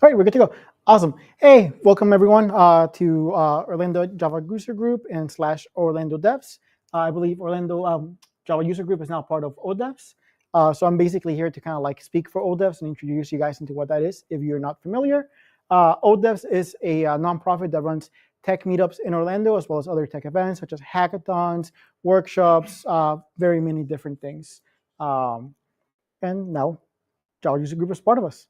All right, we're good to go. Awesome. Hey, welcome everyone to Orlando Java User Group and / Orlando Devs. I believe Orlando Java User Group is now part of ODevs. So I'm basically here to kind of like speak for ODevs and introduce you guys into what that is if you're not familiar. ODevs is a nonprofit that runs tech meetups in Orlando as well as other tech events such as hackathons, workshops, very many different things. And now Java User Group is part of us.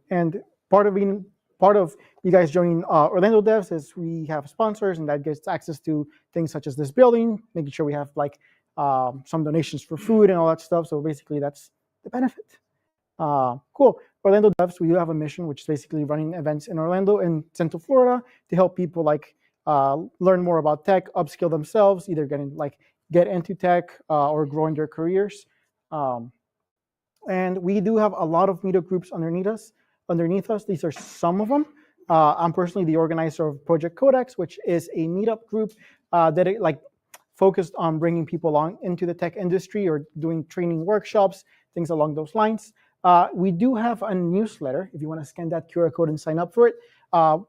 And part of you guys joining Orlando Devs is we have sponsors, and that gets access to things such as this building, making sure we have like some donations for food and all that stuff. So basically, that's the benefit. Cool. Orlando Devs, we do have a mission, which is basically running events in Orlando and Central Florida to help people like learn more about tech, upskill themselves, either get into tech or grow in their careers. And we do have a lot of meetup groups underneath us. These are some of them. I'm personally the organizer of Project Codex, which is a meetup group that focused on bringing people along into the tech industry or doing training workshops, things along those lines. We do have a newsletter. If you want to scan that QR code and sign up for it,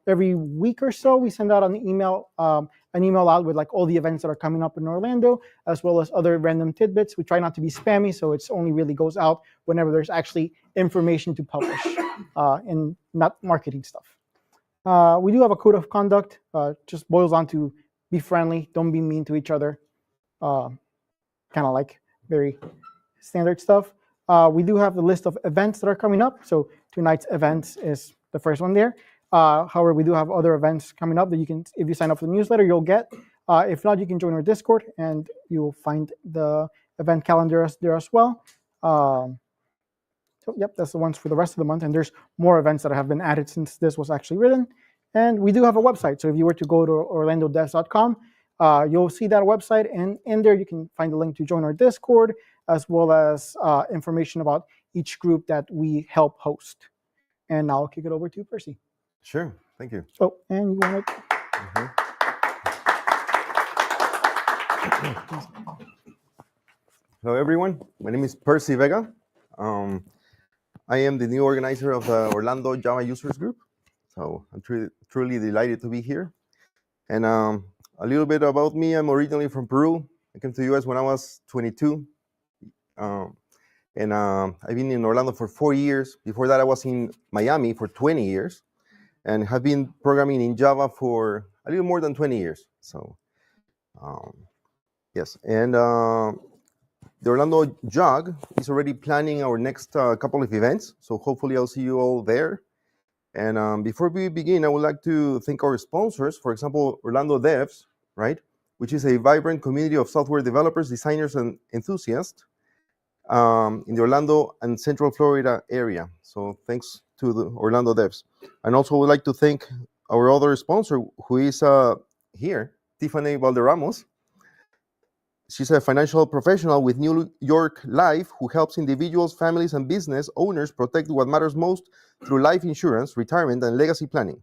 every week or so we send out an email out with like all the events that are coming up in Orlando, as well as other random tidbits. We try not to be spammy, so it's only really goes out whenever there's actually information to publish and not marketing stuff. We do have a code of conduct, just boils down to be friendly, don't be mean to each other, kind of like very standard stuff. We do have the list of events that are coming up. So tonight's events is the first one there. However, we do have other events coming up that you can, if you sign up for the newsletter, you'll get. If not, you can join our Discord and you'll find the event calendar there as well. So yep, that's the ones for the rest of the month. And there's more events that have been added since this was actually written. And we do have a website. So if you were to go to orlandodevs.com, you'll see that website. And in there, you can find the link to join our Discord, as well as information about each group that we help host. And now I'll kick it over to Percy. Sure, thank you. Oh, and you want to... Hello, everyone. My name is Percy Vega. I am the new organizer of the Orlando Java Users Group. So I'm truly delighted to be here. And a little bit about me. I'm originally from Peru. I came to the US when I was 22. I've been in Orlando for 4 years. Before that, I was in Miami for 20 years. And have been programming in Java for a little more than 20 years. So, yes. And the Orlando JUG is already planning our next couple of events. So hopefully I'll see you all there. And before we begin, I would like to thank our sponsors. For example, Orlando Devs, right? Which is a vibrant community of software developers, designers, and enthusiasts in the Orlando and Central Florida area. So thanks to the Orlando Devs. And also would like to thank our other sponsor who is here, Tiffany Valderramos. She's a financial professional with New York Life who helps individuals, families, and business owners protect what matters most through life insurance, retirement, and legacy planning.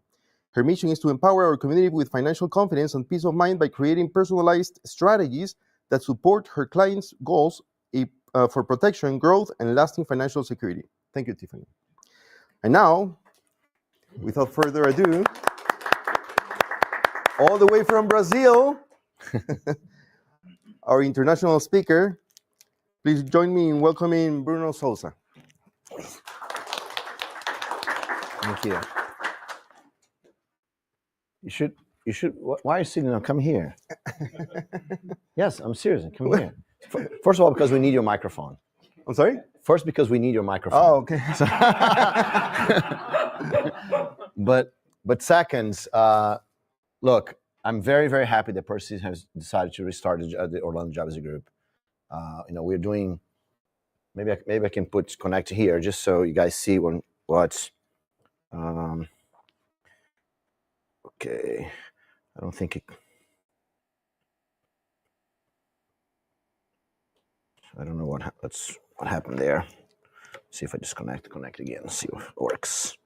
Her mission is to empower our community with financial confidence and peace of mind by creating personalized strategies that support her clients' goals for protection, growth, and lasting financial security. Thank you, Tiffany. And now, without further ado, all the way from Brazil, our international speaker, please join me in welcoming Bruno Souza. Thank you. You should. Why are you sitting down? Come here. Yes, I'm serious. Come here. First of all, because we need your microphone. I'm sorry? First, because we need your microphone. Oh, okay. But second, look, I'm very, very happy that Percy has decided to restart the Orlando Java Group. We're doing. Maybe I can put connect here just so you guys see what's. Okay, I don't think it. I don't know what happened there. See if I just connect again. See if it works.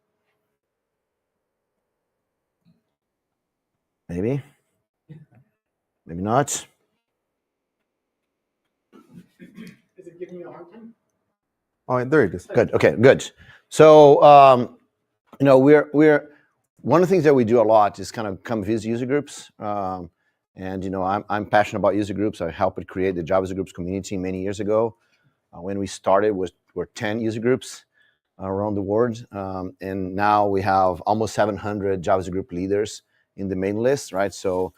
Maybe not. Is it giving you a hard time? Oh, there it is. Good. Okay, good. So we're one of the things that we do a lot is kind of come visit user groups. And I'm passionate about user groups. I helped create the Java user groups community many years ago. When we started, were 10 user groups around the world, and now we have almost 700 Java user group leaders in the main list, right? So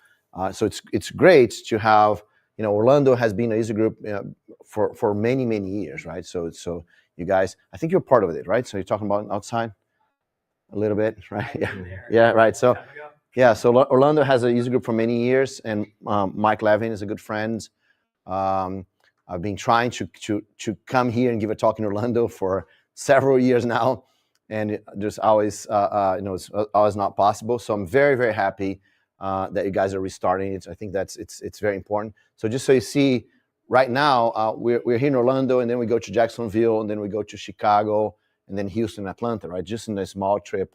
it's great to have. Orlando has been a user group for many years, right? So you guys, I think you're part of it, right? So you're talking about outside a little bit, right? Yeah, right. So Orlando has a user group for many years, and Mike Levin is a good friend. I've been trying to come here and give a talk in Orlando for several years now, and there's always it's always not possible. So I'm very happy that you guys are restarting it. I think it's very important. So just so you see, right now we're here in Orlando, and then we go to Jacksonville, and then we go to Chicago, and then Houston, Atlanta, right? Just in a small trip.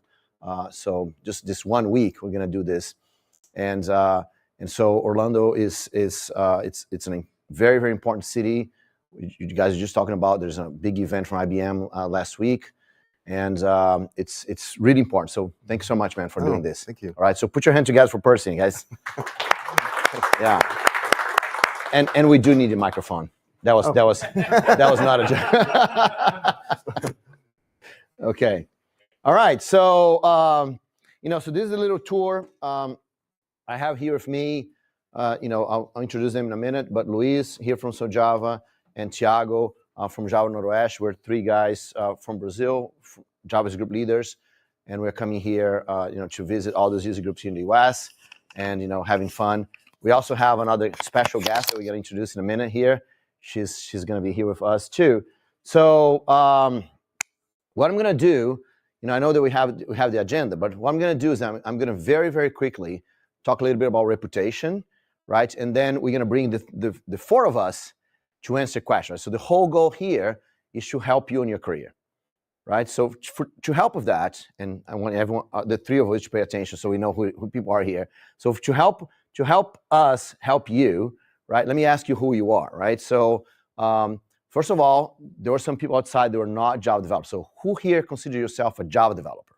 So just this 1 week we're gonna do this, and so Orlando is it's a very important city. You guys are just talking about. There's a big event from IBM last week, and it's really important. So thank you so much, man, for doing this. Thank you. All right, so put your hand together for Percy, guys. Yeah, and we do need a microphone. That was not a joke. Okay. All right, so so this is a little tour. I have here with me, I'll introduce them in a minute, but Luiz here from SoJava and Thiago from Java Noroeste. We're three guys from Brazil, Java group leaders, and we're coming here, to visit all those user groups here in the US, and having fun. We also have another special guest that we're going to introduce in a minute here. She's going to be here with us too. So what I'm going to do. I know that we have the agenda, but what I'm going to do is I'm going to very quickly talk a little bit about reputation, right? And then we're going to bring the four of us to answer questions. So the whole goal here is to help you in your career, right? So to help with that, and I want everyone, the three of us, to pay attention so we know who people are here. So to help us help you, right? Let me ask you who you are, right? So first of all, there were some people outside that were not Java developers. So who here consider yourself a Java developer?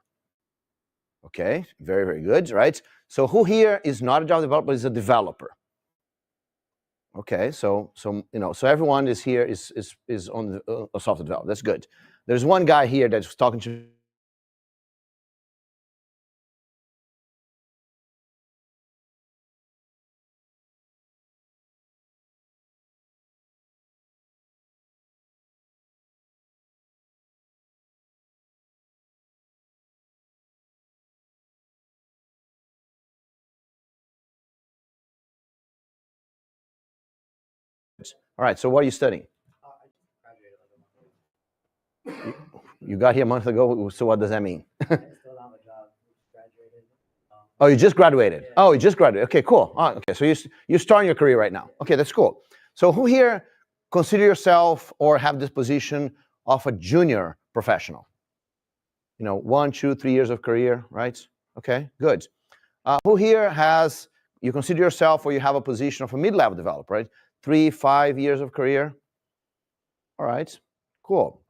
Okay, very good, right? So who here is not a Java developer, but is a developer? Okay, so everyone is here is on a software developer. That's good. There's one guy here that's talking to. All right, so what are you studying? You got here a month ago, so what does that mean? Oh, you just graduated. Oh, you just graduated. Okay, cool. Okay, so you're starting your career right now. Okay, that's cool. So who here consider yourself or have this position of a junior professional? 1, 2, 3 years of career, right? Okay, good. Who here you consider yourself or you have a position of a mid-level developer, right? 3, 5 years of career? All right, cool.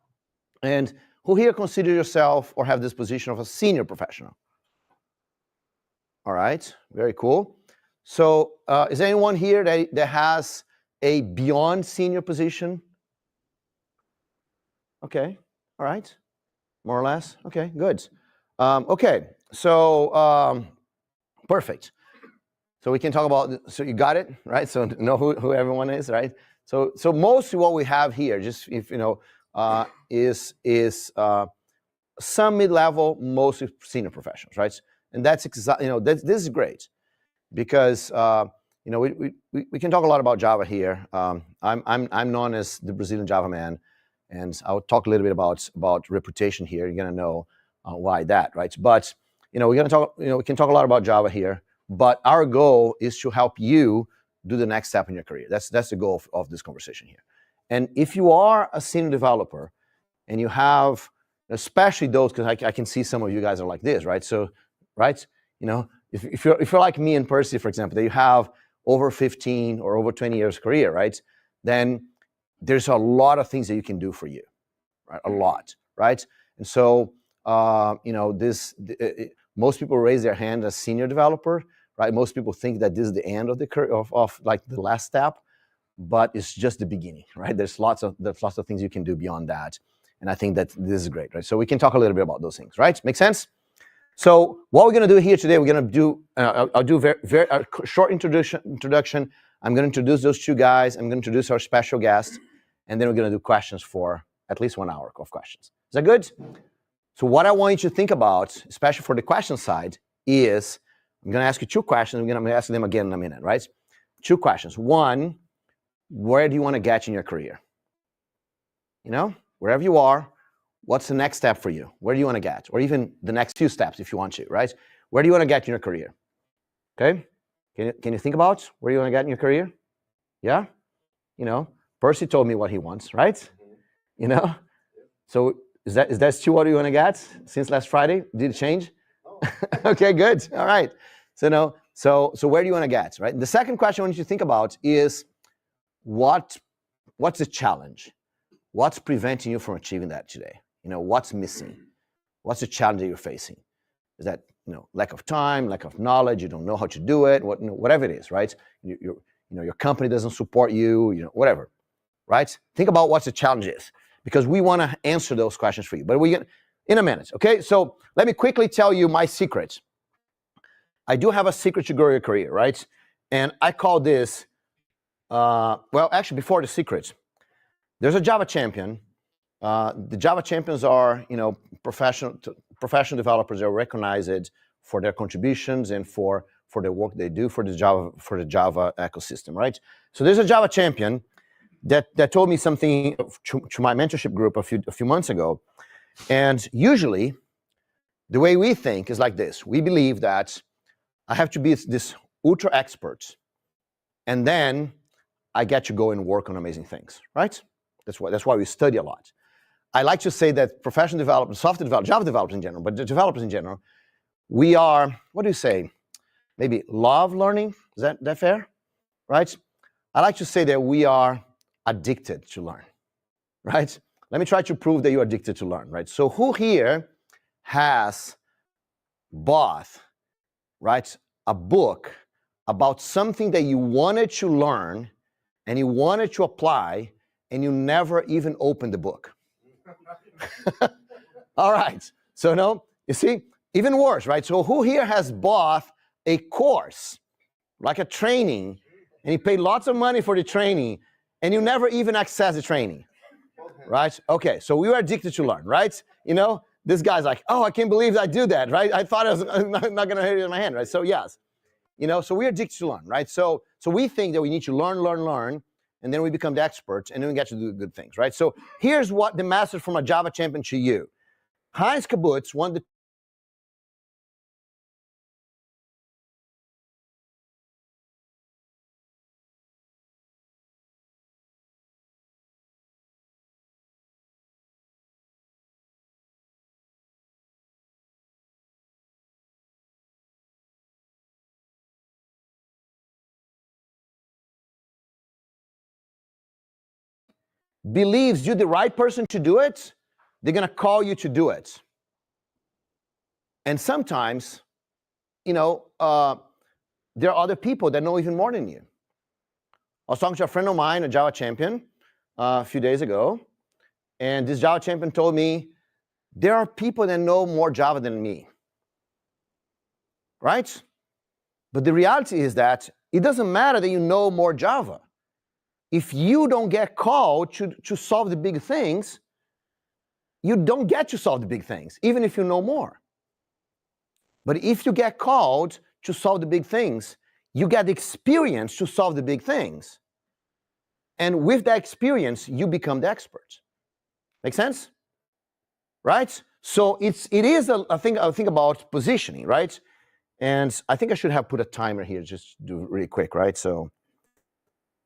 And who here consider yourself or have this position of a senior professional? All right, very cool. So is there anyone here that has a beyond senior position? Okay, all right, more or less. Okay, good. Okay, so perfect. So we can talk about, so you got it, right? So know who everyone is, right? So mostly what we have here, just if is some mid-level, mostly senior professionals, right? And that's exactly, this is great because we can talk a lot about Java here. I'm known as the Brazilian JavaMan, and I'll talk a little bit about reputation here. You're gonna know why that, right? But we're gonna talk. We can talk a lot about Java here. But our goal is to help you do the next step in your career. That's the goal of this conversation here. And if you are a senior developer and you have, especially those, because I can see some of you guys are like this, right? So, right, if you're like me and Percy, for example, that you have over 15 or over 20 years career, right? Then there's a lot of things that you can do for you, right? A lot, right? And so most people raise their hand as senior developer, right? Most people think that this is the end of the of like the last step, but it's just the beginning, right? There's lots of things you can do beyond that, and I think that this is great, right? So we can talk a little bit about those things, right? Make sense? So what we're going to do here today, we're going to do I'll do very short introduction. I'm going to introduce those two guys. I'm going to introduce our special guest, and then we're going to do questions for at least 1 hour of questions. Is that good? So what I want you to think about, especially for the question side, is I'm going to ask you two questions. I'm going to ask them again in a minute, right? Two questions. One, where do you want to get in your career? You know, wherever you are, what's the next step for you? Where do you want to get? Or even the next few steps if you want to, right? Where do you want to get in your career? Okay? Can you think about where you want to get in your career? Yeah? You know, Percy told me what he wants, right? You know? So is that still what you want to get since last Friday? Did it change? Okay, good. All right. So where do you want to get, right? The second question I want you to think about is what's the challenge? What's preventing you from achieving that today? You know, what's missing? What's the challenge that you're facing? Is that, you know, lack of time, lack of knowledge, you don't know how to do it, whatever it is, right? Your company doesn't support you, you know, whatever, right? Think about what the challenge is, because we want to answer those questions for you. But we get in a minute, okay? So let me quickly tell you my secret. I do have a secret to grow your career, right? And I call this, well, actually, before the secret, there's a Java champion. The Java champions are, you know, professional developers that are recognized for their contributions and for the work they do for the Java ecosystem, right? So there's a Java champion that told me something to my mentorship group a few months ago. And usually, the way we think is like this. We believe that I have to be this ultra expert, and then I get to go and work on amazing things, right? That's why we study a lot. I like to say that professional developers, software developers, Java developers in general, but the developers in general, we are, what do you say? Maybe love learning? Is that fair? Right? I like to say that we are addicted to learn, right? Let me try to prove that you're addicted to learn, right? So who here has bought, right, a book about something that you wanted to learn and you wanted to apply and you never even opened the book? All right. So no, you see, even worse, right? So who here has bought a course, like a training, and you paid lots of money for the training, and you never even access the training, right? Okay, so we were addicted to learn, right? You know, this guy's like, oh, I can't believe I do that, right? I thought I was not going to hit it in my hand, right? So yes, you know, so we're addicted to learn, right? So we think that we need to learn, and then we become the experts, and then we get to do good things, right? So here's what the message from a Java champion to you. Heinz Kibbutz won the believes you're the right person to do it, they're going to call you to do it. And sometimes, you know, there are other people that know even more than you. I was talking to a friend of mine, a Java champion, a few days ago, and this Java champion told me, there are people that know more Java than me, right? But the reality is that it doesn't matter that you know more Java. If you don't get called to solve the big things, you don't get to solve the big things, even if you know more. But if you get called to solve the big things, you get the experience to solve the big things. And with that experience, you become the expert. Make sense? Right? So it is a thing about positioning, right? And I think I should have put a timer here, just do it really quick, right? So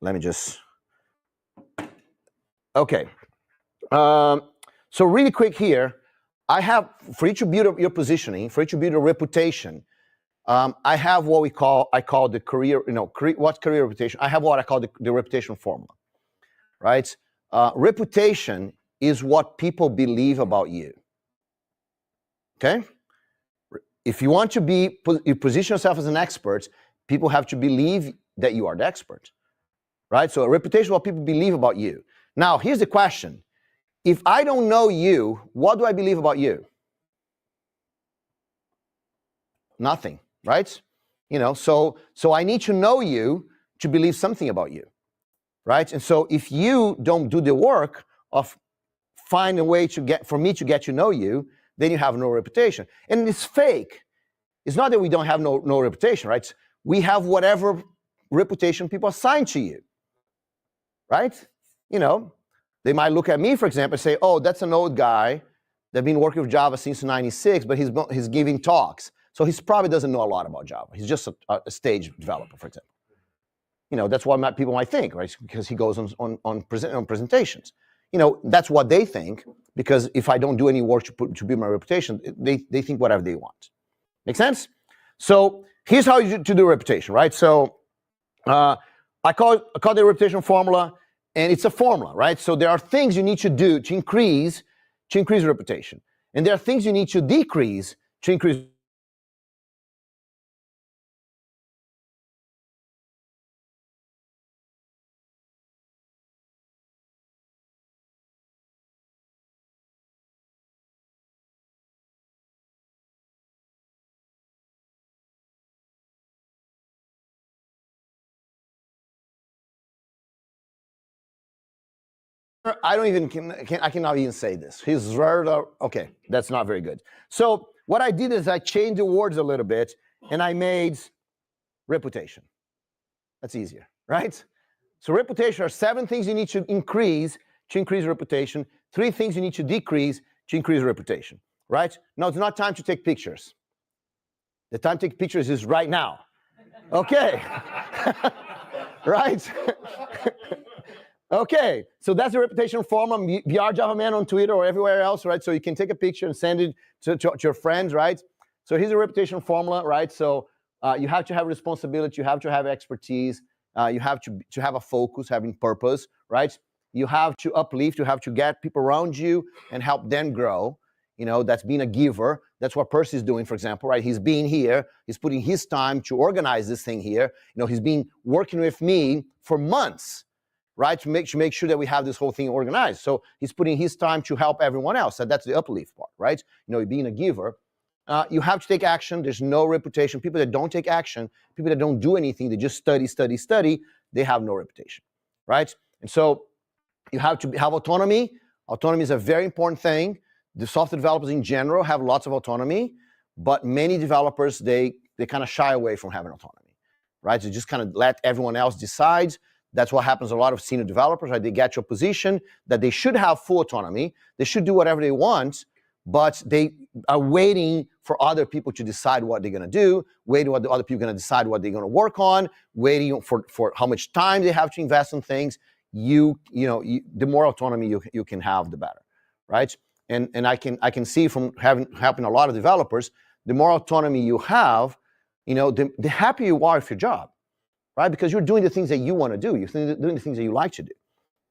let me just... Okay. So really quick here, I have, for you to build your positioning, for you to build a reputation, I have what I call the career, what career reputation? I have what I call the reputation formula, right? Reputation is what people believe about you. Okay? If you want to you position yourself as an expert, people have to believe that you are the expert, right? So a reputation is what people believe about you. Now, here's the question. If I don't know you, what do I believe about you? Nothing, right? You know, so I need to know you to believe something about you, right? And so if you don't do the work of find a way for me to get to know you, then you have no reputation. And it's fake. It's not that we don't have no reputation, right? We have whatever reputation people assign to you, right? You know, they might look at me, for example, and say, oh, that's an old guy that's been working with Java since '96, but he's giving talks. So he probably doesn't know a lot about Java. He's just a stage developer, for example. You know, that's what people might think, right? Because he goes on presentations. You know, that's what they think, because if I don't do any work to build my reputation, they think whatever they want. Make sense? So here's how you do reputation, right? So I call the reputation formula, and it's a formula, right? So there are things you need to do to increase reputation, and there are things you need to decrease to increase. I don't even I cannot even say this. He's okay. That's not very good. So what I did is I changed the words a little bit, and I made reputation. That's easier, right? So reputation are 7 things you need to increase reputation, 3 things you need to decrease to increase reputation, right? Now it's not time to take pictures. The time to take pictures is right now. Okay. Right? Okay, so that's the reputation formula. VR JavaMan on Twitter or everywhere else, right? So you can take a picture and send it to your friends, right? So here's a reputation formula, right? So you have to have responsibility, you have to have expertise, you have to have a focus, having purpose, right? You have to uplift, you have to get people around you and help them grow. You know, that's being a giver. That's what Percy's doing, for example, right? He's being here, he's putting his time to organize this thing here. You know, he's been working with me for months, right? To make sure that we have this whole thing organized. So he's putting his time to help everyone else. So that's the uplift part, right? You know, being a giver. You have to take action. There's no reputation. People that don't take action, people that don't do anything, they just study, they have no reputation, right? And so you have to have autonomy. Autonomy is a very important thing. The software developers in general have lots of autonomy, but many developers, they kind of shy away from having autonomy, right? They just kind of let everyone else decide. That's what happens to a lot of senior developers, right? They get to a position that they should have full autonomy. They should do whatever they want, but they are waiting for other people to decide what they're going to do, waiting what the other people are going to decide what they're going to work on, waiting for how much time they have to invest in things. The more autonomy you can have, the better, right? And I can see from helping a lot of developers, the more autonomy you have, the happier you are with your job, right? Because you're doing the things that you want to do. You're doing the things that you like to do,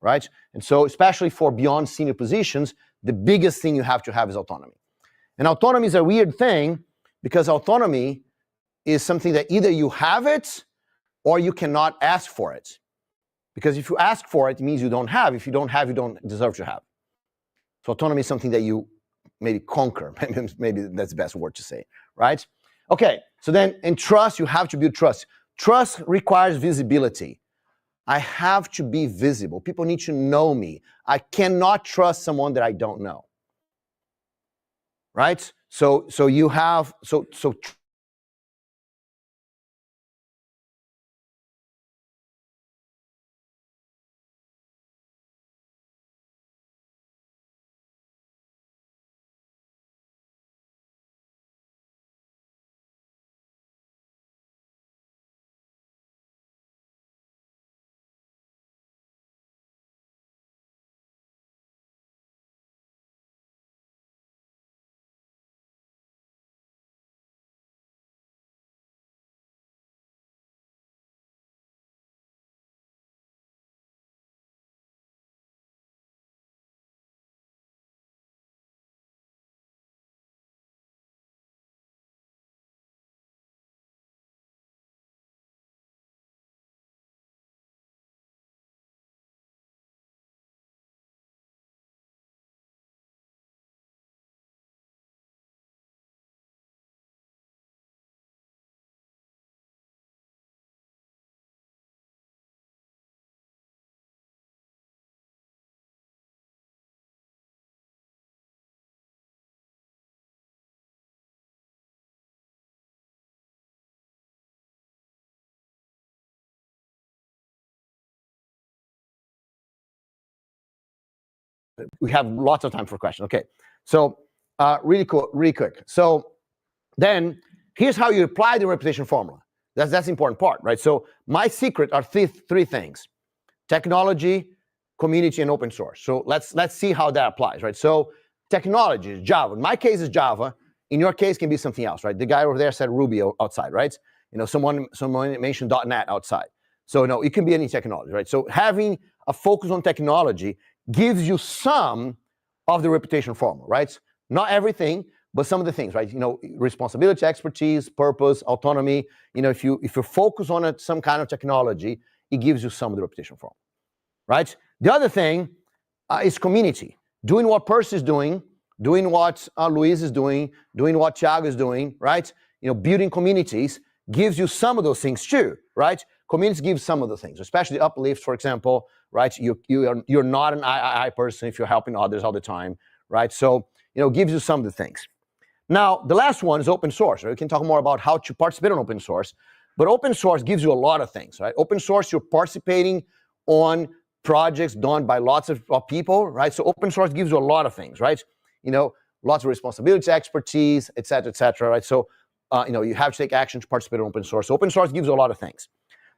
right? And so especially for beyond senior positions, the biggest thing you have to have is autonomy. And autonomy is a weird thing because autonomy is something that either you have it or you cannot ask for it. Because if you ask for it, it means you don't have. If you don't have, you don't deserve to have. So autonomy is something that you maybe conquer. Maybe that's the best word to say, right? Okay, so then in trust, you have to build trust. Trust requires visibility. I have to be visible. People need to know me. I cannot trust someone that I don't know. Right? So you have we have lots of time for questions. Okay, so really quick. So then here's how you apply the reputation formula. That's the important part, right? So my secret are three things: technology, community, and open source. So let's see how that applies, right? So technology is Java. In my case is Java. In your case can be something else, right? The guy over there said Ruby outside, right? Someone mentioned .NET outside. So it can be any technology, right? So having a focus on technology gives you some of the reputation formula, right? Not everything, but some of the things, right? Responsibility, expertise, purpose, autonomy. If you focus on some kind of technology, it gives you some of the reputation formula, right? The other thing is community. Doing what Percy is doing what Luiz is doing what Thiago is doing, right? Building communities gives you some of those things too, right? Communities give some of the things, especially uplift, for example, right? You're not an I person if you're helping others all the time, right? So, gives you some of the things. Now, the last one is open source. Right? We can talk more about how to participate in open source, but open source gives you a lot of things, right? Open source, you're participating on projects done by lots of people, right? So open source gives you a lot of things, right? Lots of responsibility, expertise, et cetera, right? So, you have to take action to participate in open source. So open source gives you a lot of things.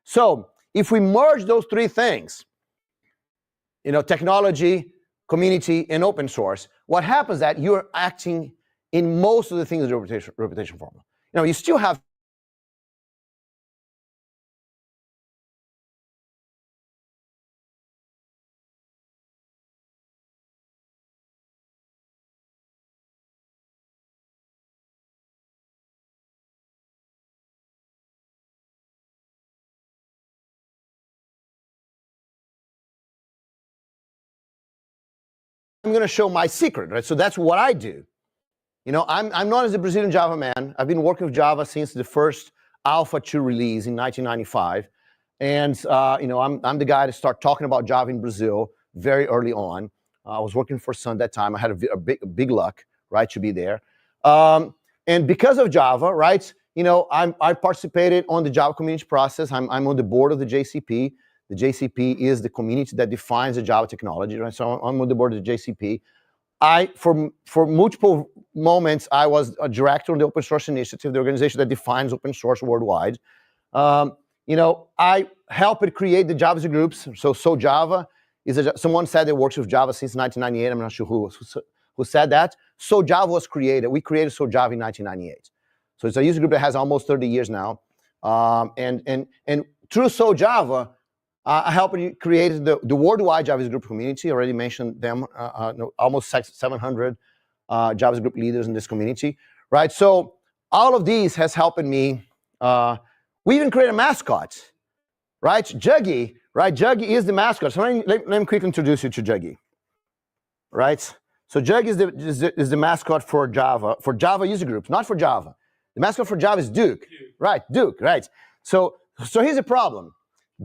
So if we merge those three things, technology, community, and open source, what happens is that you're acting in most of the things in the reputation formula. You still have I'm going to show my secret, right? So that's what I do. I'm known as the Brazilian Java man. I've been working with Java since the first Alpha 2 release in 1995. And, I'm the guy to start talking about Java in Brazil very early on. I was working for Sun that time. I had a big luck, right, to be there. And because of Java, right, I participated on the Java community process. I'm on the board of the JCP. The JCP is the community that defines the Java technology, right? So I'm on the board of the JCP. For multiple moments, I was a director on the Open Source Initiative, the organization that defines open source worldwide. I helped create the Java groups. So Java is someone said they works with Java since 1998. I'm not sure who said that. So Java was created. We created So Java in 1998. So it's a user group that has almost 30 years now. And through So Java, I helped create the worldwide JavaScript community. I already mentioned them, almost 700 JavaScript leaders in this community, right? So all of these has helped me. We even create a mascot, right? Juggy, right? Juggy is the mascot. So let me quickly introduce you to Juggy, right? So Juggy is the mascot for Java user groups, not for Java. The mascot for Java is Duke, right? Duke, right? So here's the problem.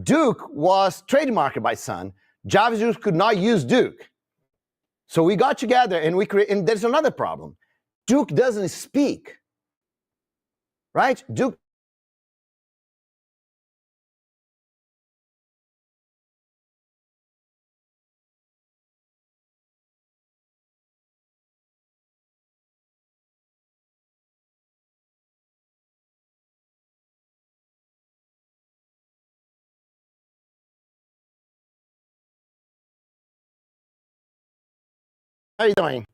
Duke was trademarked by Sun. Java users could not use Duke. So we got together and and there's another problem. Duke doesn't speak, right? Duke. How you doing?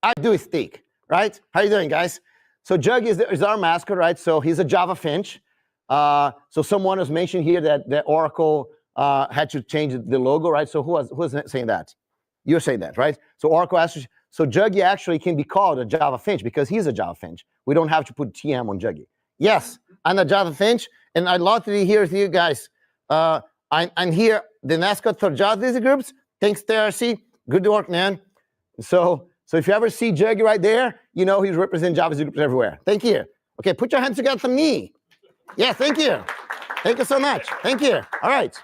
I do speak, right? How you doing, guys? So Jug is our mascot, right? So he's a Java finch. So someone was mentioning here that Oracle had to change the logo, right? So who was saying that? You're saying that, right? So Oracle asked, so Juggy actually can be called a Java finch because he's a Java finch. We don't have to put TM on Juggy. Yes, I'm a Java finch, and I'd love to be here with you guys. I'm here, the mascot for Java user groups. Thanks, TRC. Good work, man. So if you ever see Juggy right there, he's representing Java groups everywhere. Thank you. Okay, put your hands together for me. Yeah, thank you. Thank you so much. Thank you. All right.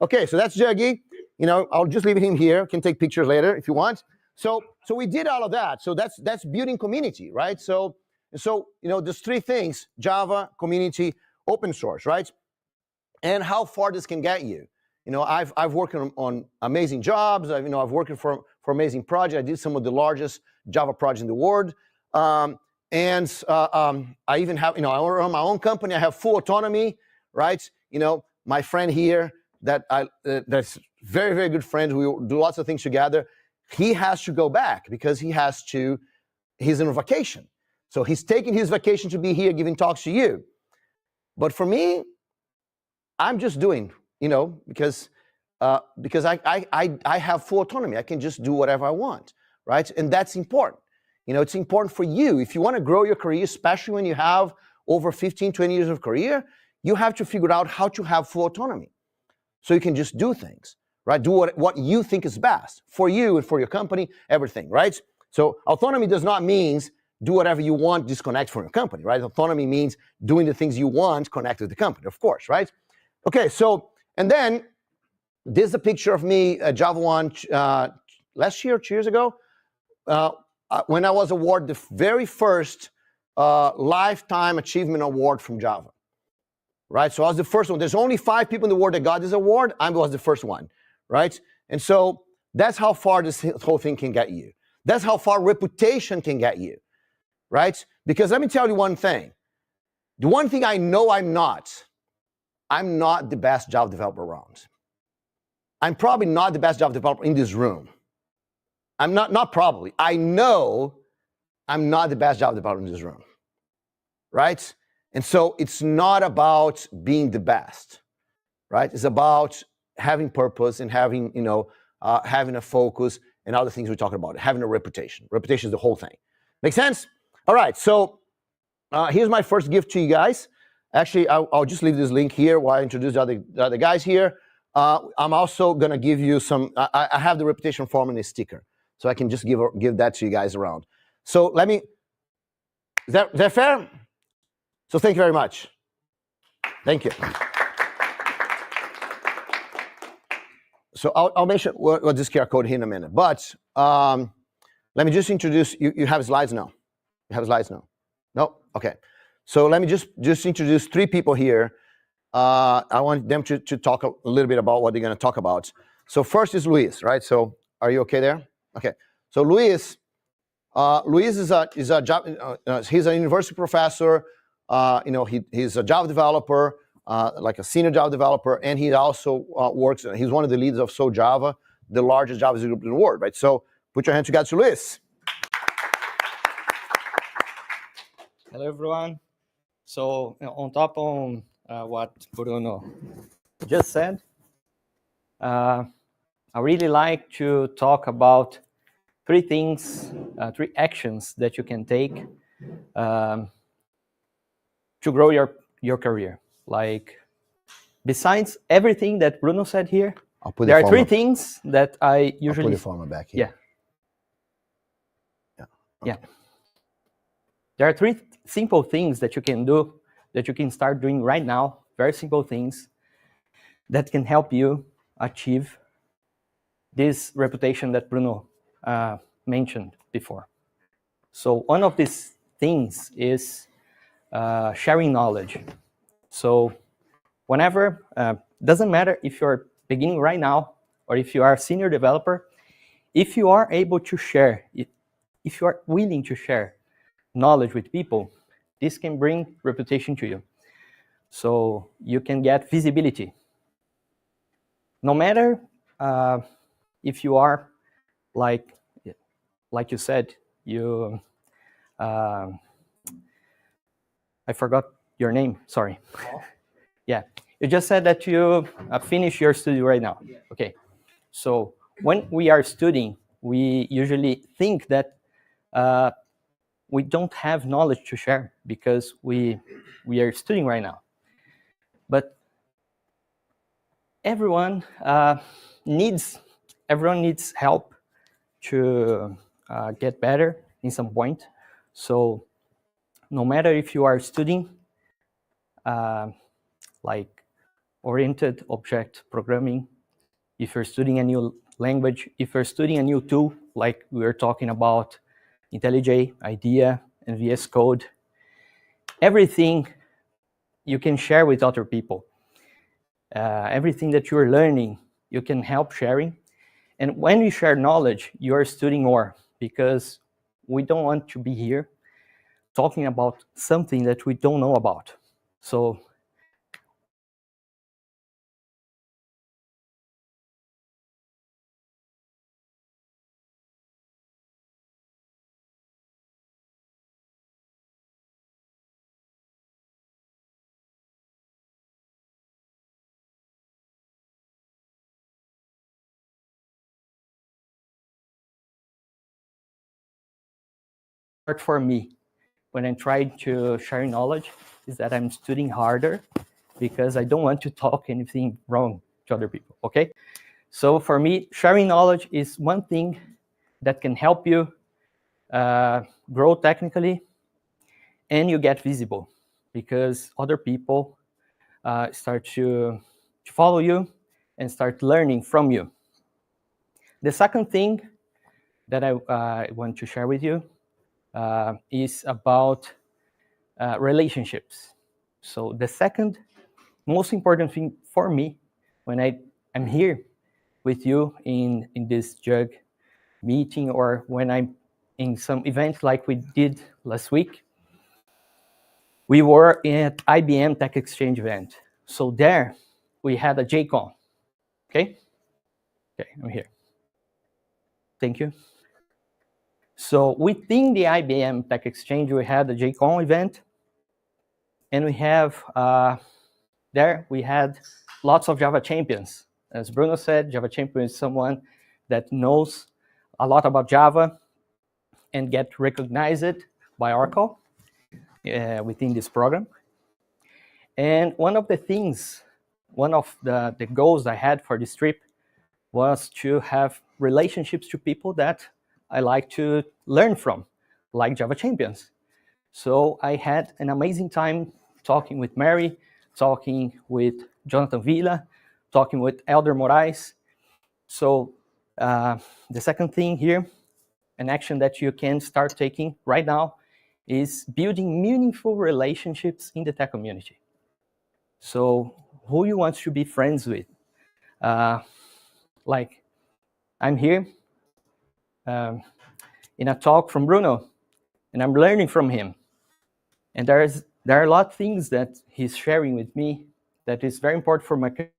Okay, so that's Juggy. I'll just leave him here. You can take pictures later if you want. So we did all of that. So that's building community, right? So there's three things: Java, community, open source, right? And how far this can get you. I've worked on amazing jobs. I've worked for for amazing projects. I did some of the largest Java projects in the world. I even have, I run my own company. I have full autonomy, right? My friend here that's very, very good friend. We do lots of things together. He has to go back because he's on vacation. So he's taking his vacation to be here giving talks to you. But for me, I'm just doing, because I have full autonomy. I can just do whatever I want, right? And that's important. It's important for you. If you want to grow your career, especially when you have over 15, 20 years of career, you have to figure out how to have full autonomy. So you can just do things, right? Do what you think is best for you and for your company, everything, right? So autonomy does not mean do whatever you want, disconnect from your company, right? Autonomy means doing the things you want, connect with the company, of course, right? Okay, so, and then this is a picture of me at JavaMan last year, 2 years ago, when I was awarded the very first Lifetime Achievement Award from Java. Right, so I was the first one. There's only 5 people in the world that got this award. I was the first one, right? And so that's how far this whole thing can get you. That's how far reputation can get you, right? Because let me tell you one thing. The one thing I know I'm not the best Java developer around. I'm probably not the best Java developer in this room. I'm not probably. I know I'm not the best Java developer in this room, right? And so it's not about being the best, right? It's about having purpose and having, having a focus and all the things we're talking about, having a reputation. Reputation is the whole thing. Make sense? All right, so here's my first gift to you guys. Actually, I'll just leave this link here while I introduce the other guys here. I'm also gonna give you some, I have the reputation form in a sticker, so I can just give that to you guys around. So let me, is that fair? So thank you very much. Thank you. So I'll mention what this QR code here in a minute. But let me just introduce, you have slides now? You have slides now? No? Okay. So let me just introduce 3 people here. I want them to talk a little bit about what they're going to talk about. So first is Luiz, right? So are you okay there? Okay. So Luiz is a Java, he's a university professor. He's a Java developer, like a senior Java developer, and he also works, he's one of the leaders of Java, the largest Java group in the world, right? So put your hands together to Luiz. Hello, everyone. So on top of what Bruno just said, I really like to talk about 3 things, 3 actions that you can take to grow your career. Like, besides everything that Bruno said here, there are 3 things that I usually... I'll put the former back here. Yeah. Okay. Yeah. There are 3 simple things that you can do, that you can start doing right now, very simple things that can help you achieve this reputation that Bruno mentioned before. So one of these things is sharing knowledge. So whenever, doesn't matter if you're beginning right now or if you are a senior developer, if you are able to share, if you are willing to share knowledge with people, this can bring reputation to you. So you can get visibility. No matter if you are, like you said, I forgot your name, sorry. Yeah, you just said that you finish your study right now. Yeah. Okay, so when we are studying, we usually think that we don't have knowledge to share because we are studying right now. But everyone needs help to get better in some point. So no matter if you are studying like oriented object programming, if you're studying a new language, if you're studying a new tool, like we were talking about IntelliJ, IDEA, and VS Code, everything you can share with other people. Everything that you're learning, you can help sharing. And when you share knowledge, you're studying more, because we don't want to be here talking about something that we don't know about. So for me, when I'm trying to share knowledge, is that I'm studying harder, because I don't want to talk anything wrong to other people, okay? So for me, sharing knowledge is one thing that can help you grow technically, and you get visible, because other people start to follow you and start learning from you. The second thing that I want to share with you is about relationships. So the second most important thing for me when I am here with you in this JUG meeting, or when I'm in some event like we did last week, we were at IBM Tech Exchange event. So there we had a JCon, okay? Okay, I'm here. Thank you. So within the IBM Tech Exchange, we had the JCon event, and we have there we had lots of Java champions. As Bruno said, Java champion is someone that knows a lot about Java and get recognized by Oracle within this program. And one of the things, one of the goals I had for this trip was to have relationships to people that I like to learn from, like Java champions. So I had an amazing time talking with Mary, talking with Jonathan Villa, talking with Elder Moraes. So the second thing here, an action that you can start taking right now, is building meaningful relationships in the tech community. So who you want to be friends with? Like I'm here in a talk from Bruno, and I'm learning from him. And there are a lot of things that he's sharing with me that is very important for my career.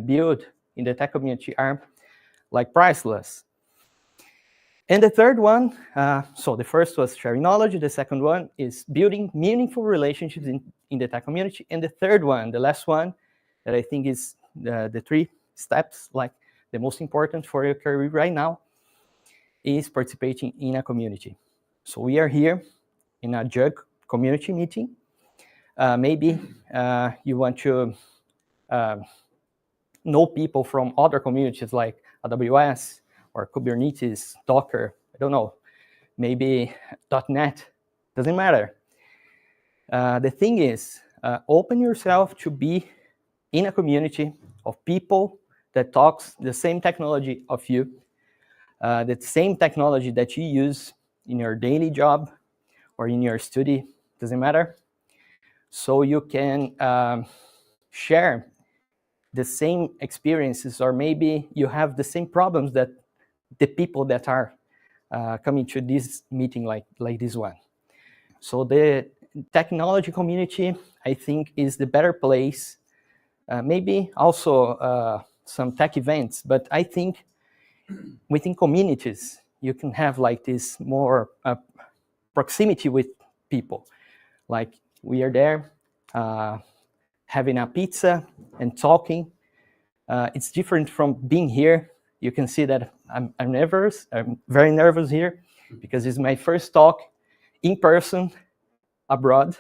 Build in the tech community are like priceless. And the third one, so the first was sharing knowledge. The second one is building meaningful relationships in the tech community. And the third one, the last one, that I think is the three steps, like the most important for your career right now, is participating in a community. So we are here in a JUG community meeting. Maybe you want to know people from other communities like AWS or Kubernetes, Docker, I don't know, maybe .NET, doesn't matter. The thing is, open yourself to be in a community of people that talks the same technology of you, the same technology that you use in your daily job or in your study, doesn't matter. So you can share the same experiences, or maybe you have the same problems that the people that are coming to this meeting like this one. So the technology community, I think, is the better place. Maybe also some tech events, but I think within communities, you can have like this more proximity with people. Like we are there having a pizza and talking. It's different from being here. You can see that I'm nervous. I'm very nervous here because it's my first talk in person abroad.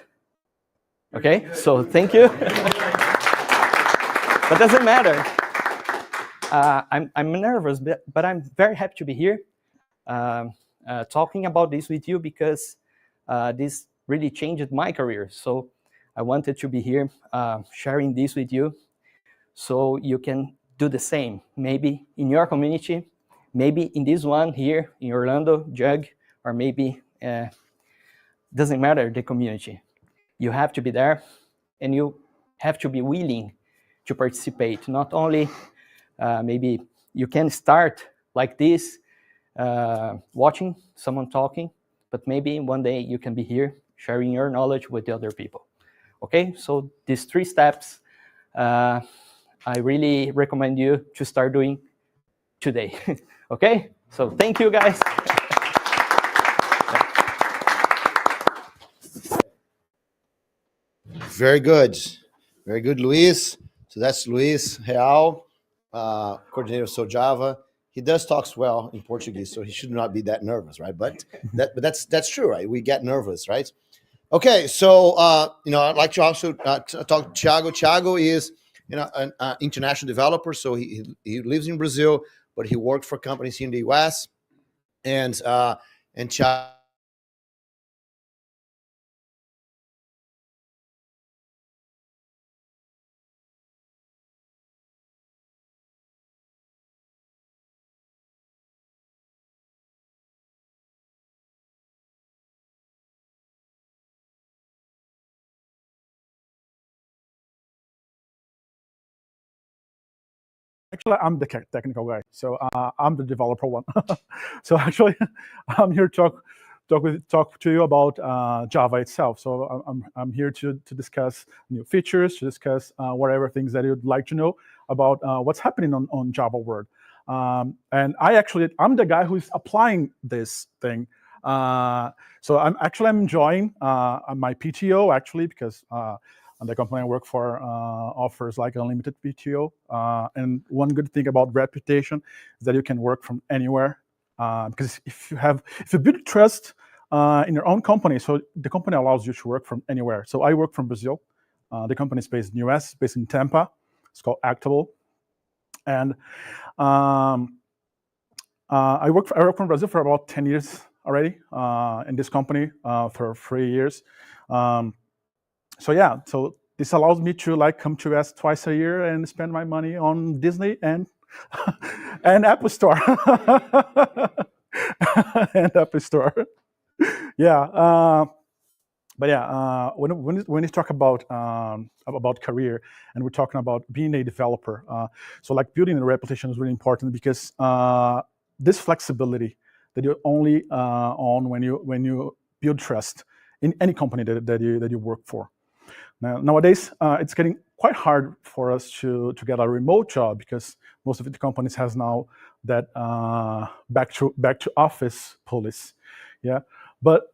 Okay, so thank you. But doesn't matter. I'm nervous, but I'm very happy to be here talking about this with you, because this really changed my career. So I wanted to be here sharing this with you so you can do the same, maybe in your community, maybe in this one here in Orlando, JUG, or maybe doesn't matter the community. You have to be there, and you have to be willing to participate. Not only maybe you can start like this, watching someone talking, but maybe one day you can be here sharing your knowledge with the other people. Okay, so these 3 steps, I really recommend you to start doing today. Okay, so thank you guys. Very good. Very good, Luiz. So that's Luiz Real, coordinator of SoJava. He does talk well in Portuguese, so he should not be that nervous, right? But that's true, right? We get nervous, right? Okay, so I'd like to also talk to Thiago. Thiago is an international developer, so he lives in Brazil, but he worked for companies here in the US, and Thiago. Actually, I'm the technical guy, so I'm the developer one. So actually, I'm here to talk to you about Java itself. So I'm here to discuss new features, to discuss whatever things that you'd like to know about what's happening on Java world. And I'm the guy who's applying this thing. So I'm enjoying my PTO actually, because the company I work for offers like unlimited PTO. And one good thing about reputation is that you can work from anywhere. Because if you build trust in your own company, so the company allows you to work from anywhere. So I work from Brazil. The company is based in the US, based in Tampa. It's called Actable. And I work from Brazil for about 10 years already in this company for 3 years. So this allows me to come to US twice a year and spend my money on Disney and and Apple Store. And Apple Store. Yeah. But yeah, when you talk about career, and we're talking about being a developer, so like building a reputation is really important, because this flexibility that you're only on when you build trust in any company that you work for. Nowadays, it's getting quite hard for us to get a remote job, because most of the companies has now that back to office policy. Yeah, but